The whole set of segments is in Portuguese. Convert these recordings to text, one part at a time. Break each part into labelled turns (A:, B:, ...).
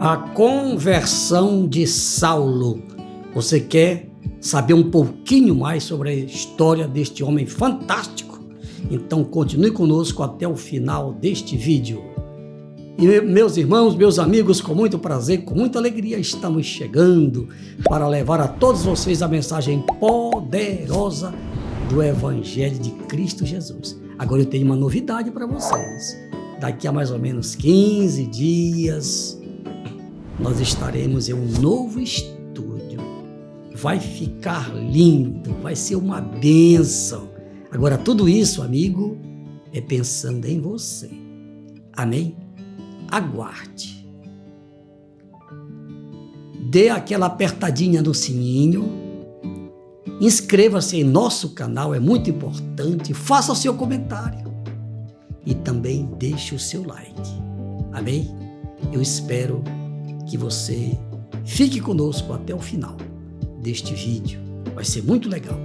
A: A conversão de Saulo. Você quer saber um pouquinho mais sobre a história deste homem fantástico? Então continue conosco até o final deste vídeo. E meus irmãos, meus amigos, com muito prazer, com muita alegria, estamos chegando para levar a todos vocês a mensagem poderosa do Evangelho de Cristo Jesus. Agora eu tenho uma novidade para vocês. Daqui a mais ou menos 15 dias, nós estaremos em um novo estúdio. Vai ficar lindo, vai ser uma bênção. Agora, tudo isso, amigo, é pensando em você. Amém? Aguarde. Dê aquela apertadinha no sininho. Inscreva-se em nosso canal, é muito importante. Faça o seu comentário. E também deixe o seu like. Amém? Eu espero que você fique conosco até o final deste vídeo. Vai ser muito legal.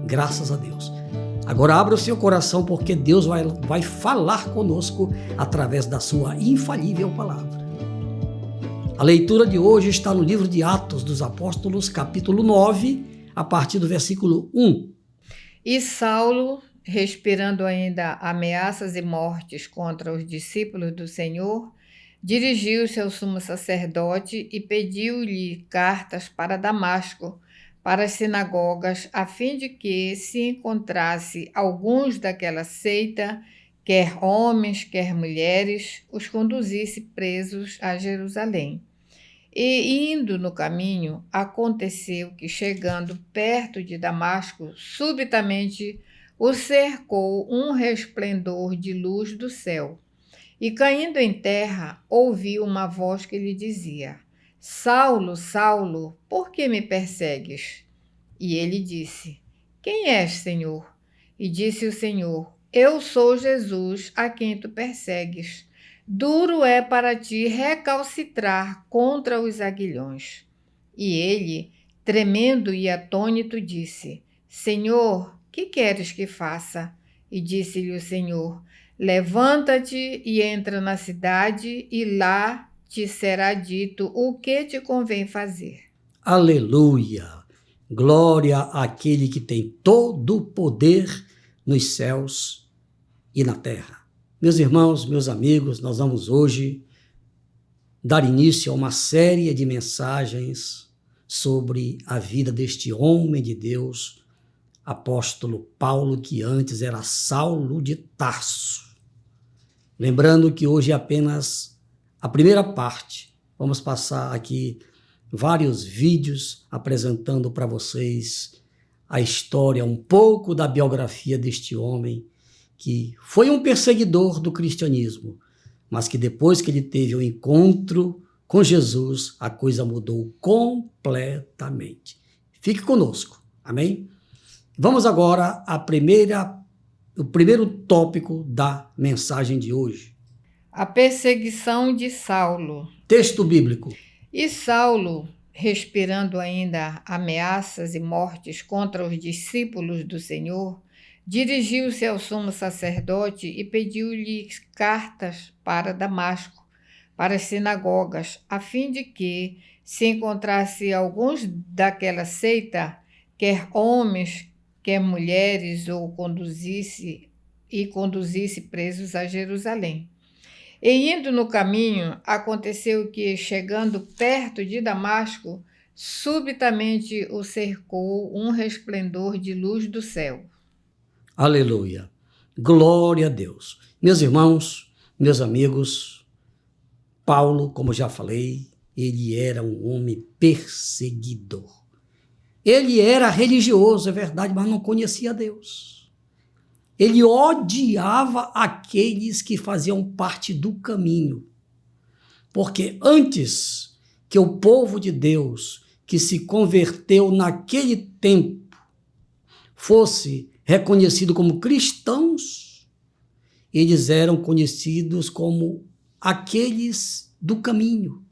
A: Graças a Deus. Agora abra o seu coração, porque Deus vai falar conosco através da sua infalível palavra. A leitura de hoje está no livro de Atos dos Apóstolos, capítulo 9, a partir do versículo 1.
B: E Saulo, respirando ainda ameaças e mortes contra os discípulos do Senhor, dirigiu-se ao sumo sacerdote e pediu-lhe cartas para Damasco, para as sinagogas, a fim de que, se encontrasse alguns daquela seita, quer homens, quer mulheres, os conduzisse presos a Jerusalém. E, indo no caminho, aconteceu que, chegando perto de Damasco, subitamente o cercou um resplendor de luz do céu. E, caindo em terra, ouviu uma voz que lhe dizia: Saulo, Saulo, por que me persegues? E ele disse: Quem és, Senhor? E disse o Senhor: Eu sou Jesus, a quem tu persegues. Duro é para ti recalcitrar contra os aguilhões. E ele, tremendo e atônito, disse: Senhor, que queres que faça? E disse-lhe o Senhor: Levanta-te e entra na cidade, e lá te será dito o que te convém fazer.
A: Aleluia! Glória àquele que tem todo o poder nos céus e na terra. Meus irmãos, meus amigos, nós vamos hoje dar início a uma série de mensagens sobre a vida deste homem de Deus, apóstolo Paulo, que antes era Saulo de Tarso. Lembrando que hoje é apenas a primeira parte. Vamos passar aqui vários vídeos apresentando para vocês a história, um pouco da biografia deste homem, que foi um perseguidor do cristianismo, mas que depois que ele teve o encontro com Jesus, a coisa mudou completamente. Fique conosco, amém? Vamos agora o primeiro tópico da mensagem de hoje.
B: A perseguição de Saulo.
A: Texto bíblico.
B: E Saulo, respirando ainda ameaças e mortes contra os discípulos do Senhor, dirigiu-se ao sumo sacerdote e pediu-lhe cartas para Damasco, para as sinagogas, a fim de que, se encontrasse alguns daquela seita, quer homens, quer mulheres, conduzisse presos a Jerusalém. E indo no caminho, aconteceu que, chegando perto de Damasco, subitamente o cercou um resplendor de luz do céu.
A: Aleluia! Glória a Deus! Meus irmãos, meus amigos, Paulo, como já falei, ele era um homem perseguidor. Ele era religioso, é verdade, mas não conhecia Deus. Ele odiava aqueles que faziam parte do caminho. Porque antes que o povo de Deus, que se converteu naquele tempo, fosse reconhecido como cristãos, eles eram conhecidos como aqueles do caminho.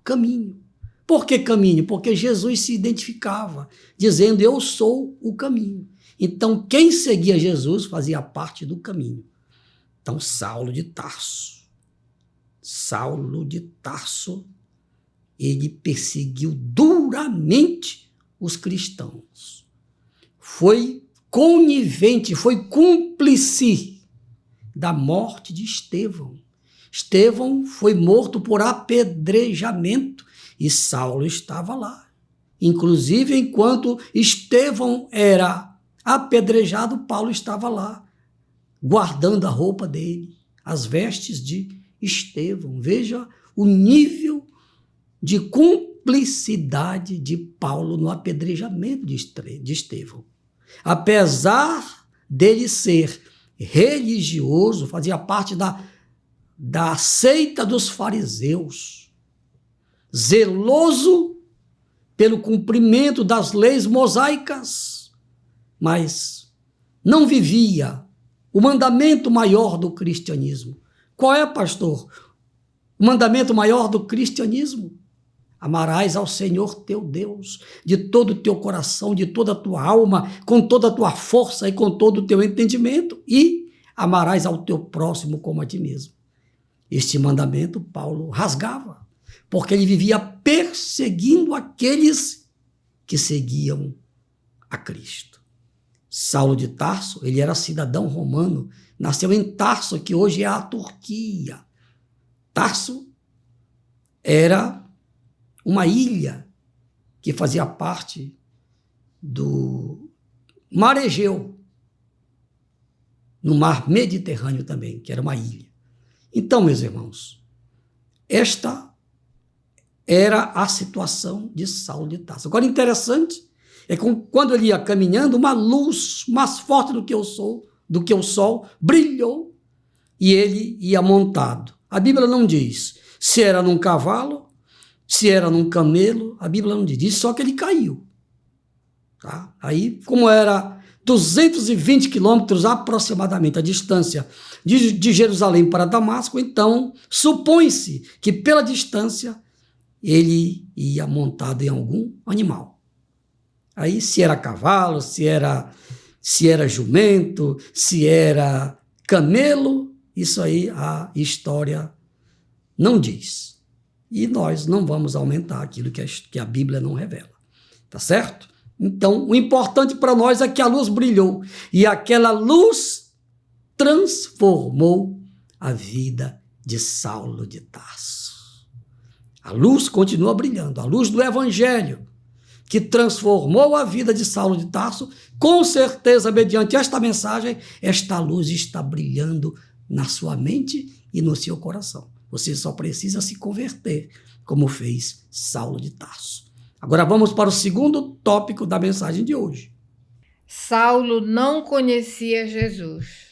A: Caminho. Por que caminho? Porque Jesus se identificava, dizendo: eu sou o caminho. Então, quem seguia Jesus fazia parte do caminho. Então, Saulo de Tarso ele perseguiu duramente os cristãos. Foi conivente, foi cúmplice da morte de Estevão. Estevão foi morto por apedrejamento e Saulo estava lá. Inclusive, enquanto Estevão era apedrejado, Paulo estava lá, guardando a roupa dele, as vestes de Estevão. Veja o nível de cumplicidade de Paulo no apedrejamento de Estevão. Apesar dele ser religioso, fazia parte da seita dos fariseus, zeloso pelo cumprimento das leis mosaicas, mas não vivia o mandamento maior do cristianismo. Qual é, pastor? O mandamento maior do cristianismo? Amarás ao Senhor teu Deus de todo o teu coração, de toda a tua alma, com toda a tua força e com todo o teu entendimento, e amarás ao teu próximo como a ti mesmo. Este mandamento Paulo rasgava, porque ele vivia perseguindo aqueles que seguiam a Cristo. Saulo de Tarso, ele era cidadão romano, nasceu em Tarso, que hoje é a Turquia. Tarso era uma ilha que fazia parte do Mar Egeu, no Mar Mediterrâneo também, que era uma ilha. Então, meus irmãos, esta era a situação de Saulo de Tarso. Agora, interessante é que quando ele ia caminhando, uma luz mais forte do que o sol brilhou e ele ia montado. A Bíblia não diz se era num cavalo, se era num camelo, a Bíblia não diz, só que ele caiu. Tá? Aí, como era 220 quilômetros aproximadamente a distância de Jerusalém para Damasco, então supõe-se que pela distância ele ia montado em algum animal. Aí, se era cavalo, se era jumento, se era camelo, isso aí a história não diz. E nós não vamos aumentar aquilo que a Bíblia não revela. Tá certo? Então, o importante para nós é que a luz brilhou. E aquela luz transformou a vida de Saulo de Tarso. A luz continua brilhando. A luz do Evangelho, que transformou a vida de Saulo de Tarso, com certeza, mediante esta mensagem, esta luz está brilhando na sua mente e no seu coração. Você só precisa se converter, como fez Saulo de Tarso. Agora vamos para o segundo tópico da mensagem de hoje.
B: Saulo não conhecia Jesus.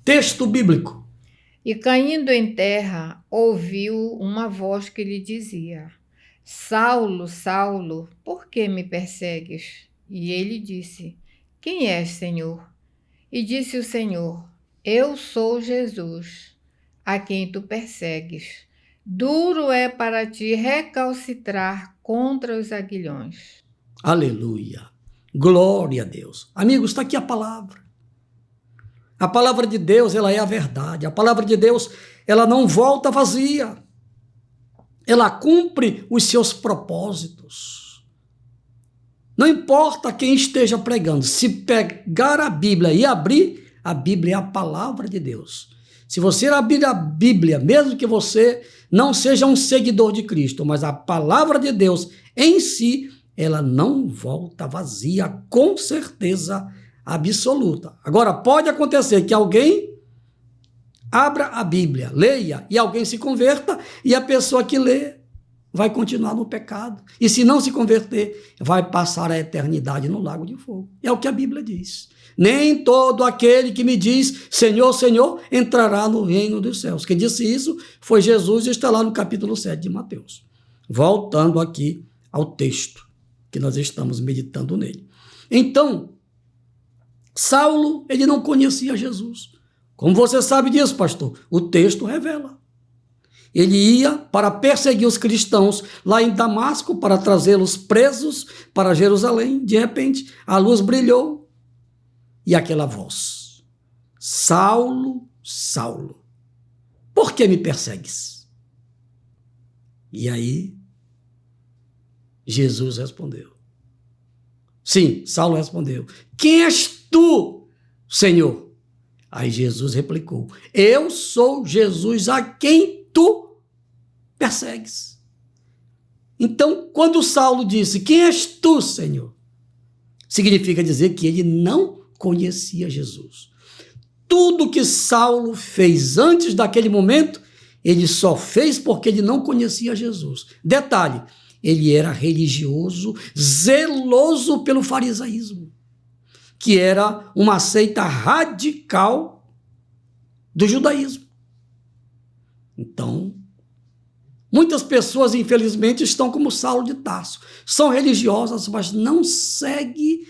A: Texto bíblico.
B: E caindo em terra, ouviu uma voz que lhe dizia: Saulo, Saulo, por que me persegues? E ele disse: Quem és, Senhor? E disse o Senhor: Eu sou Jesus, a quem tu persegues. Duro é para ti recalcitrar contra os aguilhões.
A: Aleluia. Glória a Deus. Amigos, está aqui a palavra. A palavra de Deus, ela é a verdade. A palavra de Deus, ela não volta vazia. Ela cumpre os seus propósitos. Não importa quem esteja pregando, se pegar a Bíblia e abrir, a Bíblia é a palavra de Deus. Se você abrir a Bíblia, mesmo que você não seja um seguidor de Cristo, mas a palavra de Deus em si, ela não volta vazia, com certeza absoluta. Agora, pode acontecer que alguém abra a Bíblia, leia, e alguém se converta, e a pessoa que lê vai continuar no pecado. E se não se converter, vai passar a eternidade no lago de fogo. É o que a Bíblia diz. Nem todo aquele que me diz Senhor, Senhor, entrará no reino dos céus. Quem disse isso foi Jesus e está lá no capítulo 7 de Mateus. Voltando aqui ao texto que nós estamos meditando nele. Então, Saulo, ele não conhecia Jesus. Como você sabe disso, pastor? O texto revela. Ele ia para perseguir os cristãos lá em Damasco, para trazê-los presos para Jerusalém. De repente, a luz brilhou e aquela voz: Saulo, Saulo, por que me persegues? E aí, Jesus respondeu. Sim, Saulo respondeu: quem és tu, Senhor? Aí Jesus replicou: eu sou Jesus a quem tu persegues. Então, quando Saulo disse: quem és tu, Senhor? Significa dizer que ele não conhecia Jesus. Tudo que Saulo fez antes daquele momento, ele só fez porque ele não conhecia Jesus. Detalhe, ele era religioso, zeloso pelo farisaísmo, que era uma seita radical do judaísmo. Então, muitas pessoas, infelizmente, estão como Saulo de Tarso. São religiosas, mas não seguem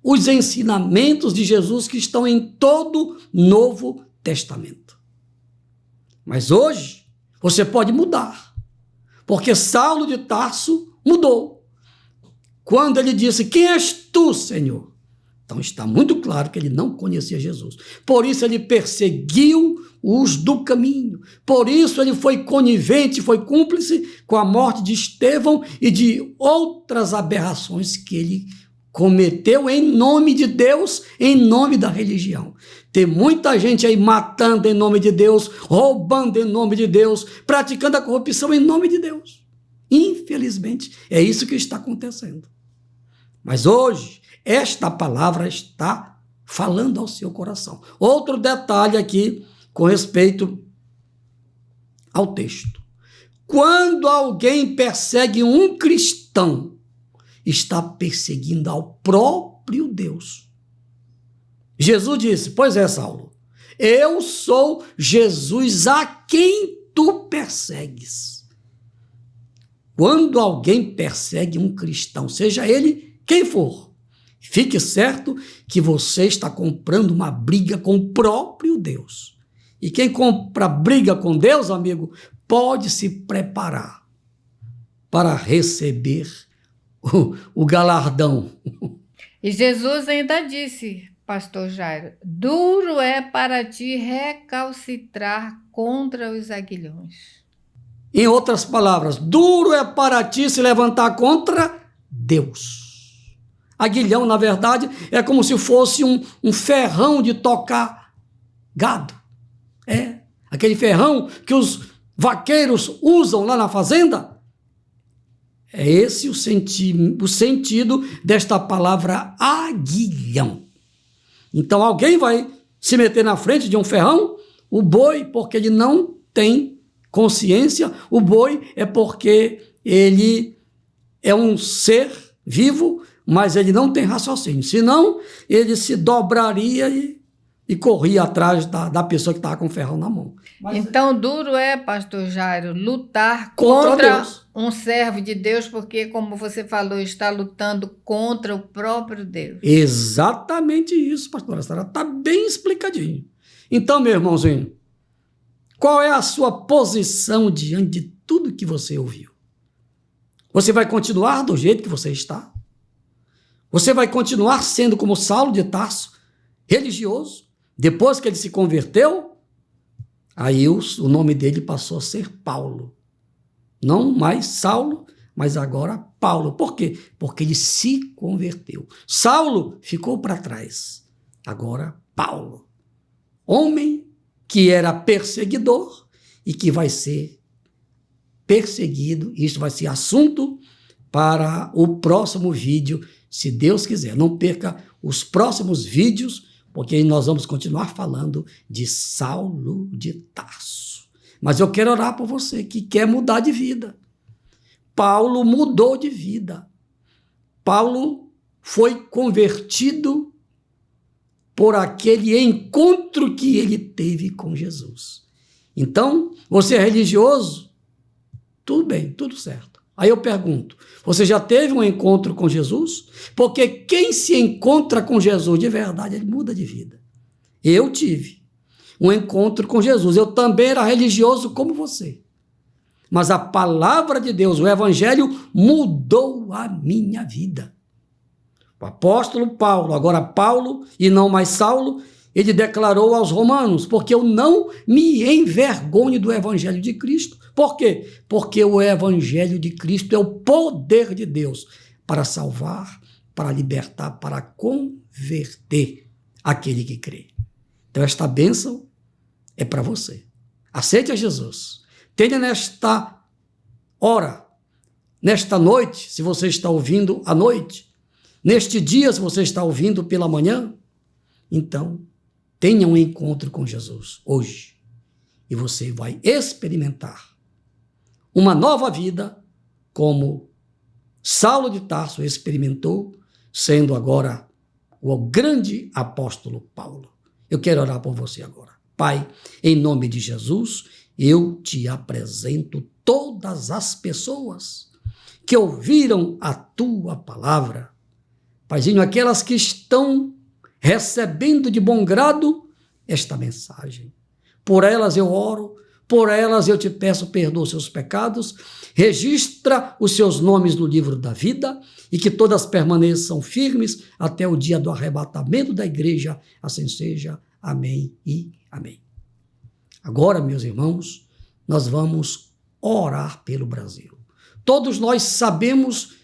A: os ensinamentos de Jesus que estão em todo o Novo Testamento. Mas hoje, você pode mudar, porque Saulo de Tarso mudou. Quando ele disse: quem és tu, Senhor? Então está muito claro que ele não conhecia Jesus. Por isso ele perseguiu os do caminho. Por isso ele foi conivente, foi cúmplice com a morte de Estevão e de outras aberrações que ele cometeu em nome de Deus, em nome da religião. Tem muita gente aí matando em nome de Deus, roubando em nome de Deus, praticando a corrupção em nome de Deus. Infelizmente, é isso que está acontecendo. Mas hoje, esta palavra está falando ao seu coração. Outro detalhe aqui com respeito ao texto. Quando alguém persegue um cristão, está perseguindo ao próprio Deus. Jesus disse: pois é, Saulo, eu sou Jesus a quem tu persegues. Quando alguém persegue um cristão, seja ele quem for, fique certo que você está comprando uma briga com o próprio Deus. E quem compra briga com Deus, amigo, pode se preparar para receber o galardão.
B: E Jesus ainda disse, pastor Jairo: duro é para ti recalcitrar contra os aguilhões.
A: Em outras palavras, duro é para ti se levantar contra Deus. Aguilhão, na verdade, é como se fosse um ferrão de tocar gado. É, aquele ferrão que os vaqueiros usam lá na fazenda. É esse o sentido desta palavra aguilhão. Então alguém vai se meter na frente de um ferrão, o boi, porque ele não tem consciência, o boi é porque ele é um ser vivo, mas ele não tem raciocínio. Senão, ele se dobraria e corria atrás da pessoa que estava com o ferrão na mão.
B: Então, duro é, pastor Jairo, lutar
A: Contra
B: contra
A: Deus.
B: Um servo de Deus, porque, como você falou, está lutando contra o próprio Deus.
A: Exatamente isso, pastora Sara. Está bem explicadinho. Então, meu irmãozinho, qual é a sua posição diante de tudo que você ouviu? Você vai continuar do jeito que você está? Você vai continuar sendo como Saulo de Tarso, religioso? Depois que ele se converteu, aí o nome dele passou a ser Paulo. Não mais Saulo, mas agora Paulo. Por quê? Porque ele se converteu. Saulo ficou para trás. Agora Paulo. Homem que era perseguidor e que vai ser perseguido. Isso vai ser assunto para o próximo vídeo, se Deus quiser. Não perca os próximos vídeos, porque nós vamos continuar falando de Saulo de Tarso. Mas eu quero orar por você que quer mudar de vida. Paulo mudou de vida. Paulo foi convertido por aquele encontro que ele teve com Jesus. Então, você é religioso? Tudo bem, tudo certo. Aí eu pergunto, você já teve um encontro com Jesus? Porque quem se encontra com Jesus de verdade, ele muda de vida. Eu tive um encontro com Jesus. Eu também era religioso como você. Mas a palavra de Deus, o evangelho, mudou a minha vida. O apóstolo Paulo, agora Paulo e não mais Saulo, ele declarou aos romanos, porque eu não me envergonho do evangelho de Cristo. Por quê? Porque o evangelho de Cristo é o poder de Deus para salvar, para libertar, para converter aquele que crê. Então esta bênção é para você. Aceite a Jesus. Tenha nesta hora, nesta noite, se você está ouvindo à noite, neste dia, se você está ouvindo pela manhã, então tenha um encontro com Jesus hoje e você vai experimentar uma nova vida como Saulo de Tarso experimentou, sendo agora o grande apóstolo Paulo. Eu quero orar por você agora. Pai, em nome de Jesus, eu te apresento todas as pessoas que ouviram a tua palavra. Paizinho, aquelas que estão recebendo de bom grado esta mensagem. Por elas eu oro, por elas eu te peço, perdoa os seus pecados, registra os seus nomes no livro da vida e que todas permaneçam firmes até o dia do arrebatamento da igreja, assim seja. Amém e amém. Agora, meus irmãos, nós vamos orar pelo Brasil. Todos nós sabemos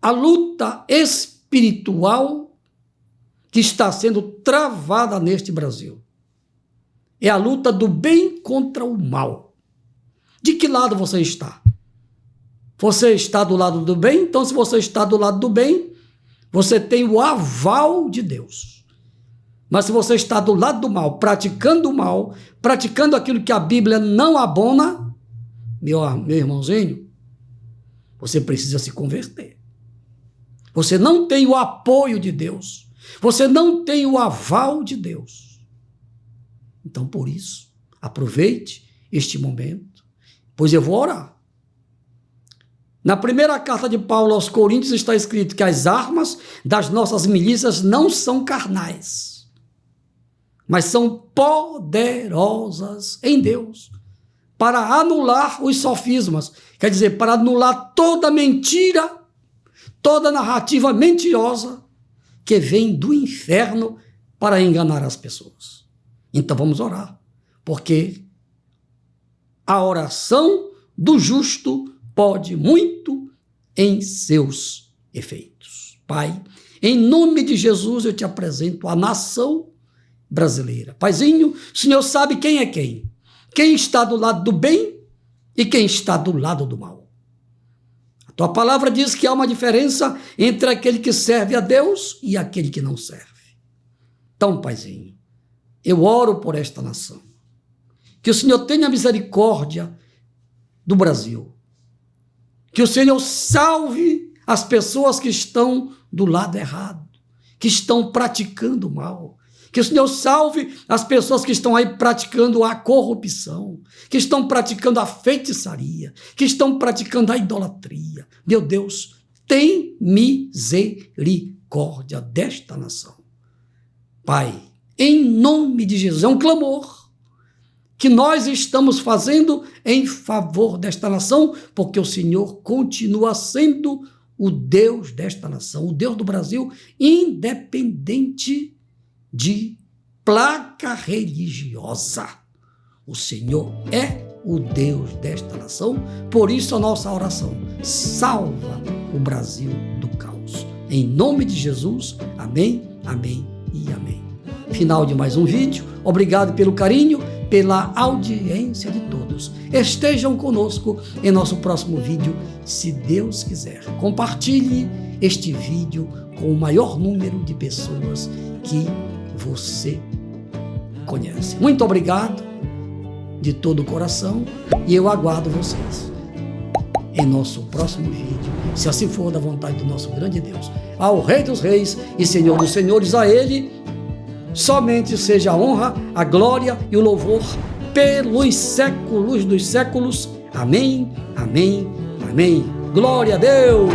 A: a luta espiritual que está sendo travada neste Brasil. É a luta do bem contra o mal. De que lado você está? Você está do lado do bem? Então, se você está do lado do bem, você tem o aval de Deus. Mas se você está do lado do mal, praticando aquilo que a Bíblia não abona, meu irmãozinho, você precisa se converter. Você não tem o apoio de Deus. Você não tem o aval de Deus. Então, por isso, aproveite este momento, pois eu vou orar. Na primeira carta de Paulo aos Coríntios está escrito que as armas das nossas milícias não são carnais, mas são poderosas em Deus para anular os sofismas, quer dizer, para anular toda mentira, toda narrativa mentirosa que vem do inferno para enganar as pessoas. Então vamos orar, porque a oração do justo pode muito em seus efeitos. Pai, em nome de Jesus eu te apresento a nação brasileira. Paizinho, o Senhor sabe quem é quem. Quem está do lado do bem e quem está do lado do mal. A tua palavra diz que há uma diferença entre aquele que serve a Deus e aquele que não serve. Então, Paizinho, eu oro por esta nação. Que o Senhor tenha misericórdia do Brasil. Que o Senhor salve as pessoas que estão do lado errado, que estão praticando o mal. Que o Senhor salve as pessoas que estão aí praticando a corrupção, que estão praticando a feitiçaria, que estão praticando a idolatria. Meu Deus, tem misericórdia desta nação. Pai, em nome de Jesus, é um clamor que nós estamos fazendo em favor desta nação, porque o Senhor continua sendo o Deus desta nação, o Deus do Brasil, independente de placa religiosa. O Senhor é o Deus desta nação, por isso a nossa oração: salva o Brasil do caos. Em nome de Jesus, amém, amém e amém. Final de mais um vídeo. Obrigado pelo carinho, pela audiência de todos. Estejam conosco em nosso próximo vídeo, se Deus quiser. Compartilhe este vídeo com o maior número de pessoas que você conhece. Muito obrigado de todo o coração e eu aguardo vocês em nosso próximo vídeo, se assim for da vontade do nosso grande Deus. Ao Rei dos Reis e Senhor dos Senhores, a Ele somente seja a honra, a glória e o louvor pelos séculos dos séculos. Amém, amém, amém. Glória a Deus!